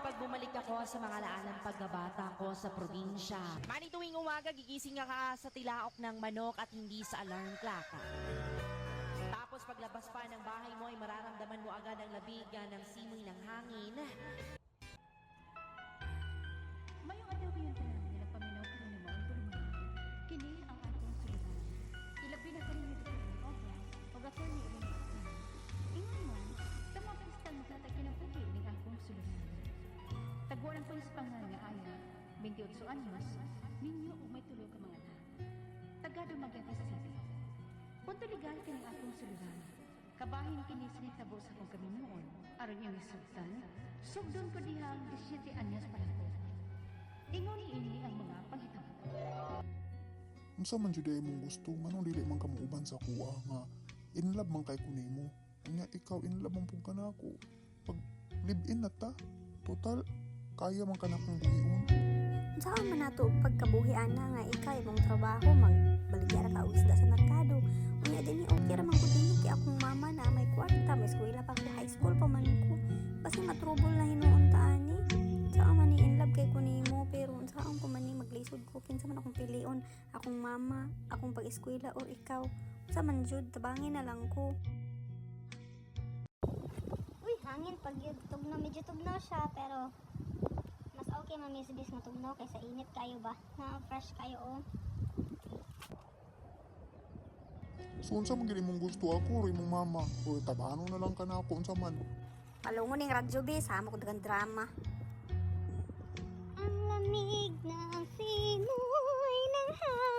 kapag bumalik ako sa mga laalang pagkabata ko sa probinsya. Mani tuwing umaga, gigising ka sa tilaok ng manok at hindi sa alarm clock. Tapos paglabas pa ng bahay mo ay mararamdaman mo agad ang labig ng simoy ng hangin. Mayong adlaw yung tanan nga nagpaminaw ko ni Maon Bulungan. Kini ang atong suliran. Ilabi na kami dito ng obra, o gapon ni Iring Baksan. Ingon man, sa mga pistang magtatagkinapugi ng akong suliran. Taguan ang panispangan nga aya, 28 anyos, ninyo o may tulo ka mga anak. Tagado magyati sa City. Punto legal kini akong suliran. Kabahin kini sinitabo sa akong kaminuon, aron yung isugtan, sugdon ko dihang 17 anyos pa lang ko. Ingon ini ang mga panghitabo. Unsa man jud imong gusto, manong dili man ka muuban sa kuha nga in love man kay kunimo. Unya ikaw in love man pud kanako. Pag live in na ta, total kaya man kanakong buhion. Saan man nato pagkabuhi ana nga ikay mong trabaho magbaligya ka og isda sa merkado. Unya dinhi okay ra man ko dinhi kay akong mama na may kwarta, may eskwela pa ko, high school pa man ko. Basta matrubol na hinuon ta ani. Saan man ni in love kay kunimo pero saan ko man ni maglisod ko kinsa man akong pilion, akong mama, akong pag-eskwela or ikaw. Sa man jud tabangin na lang ko. Uy, hangin pag yun, tugnaw, medyo tugnaw siya, pero mas okay mamisibis nga tugnaw kaysa init kayo ba? Na fresh kayo oh. So unsa man gid imong gusto ako ro imong mama? O tabano na lang kanako unsa man. Palungon ning radyo be, sama ko dagang drama. Ang lamig ng simoy ng hangin.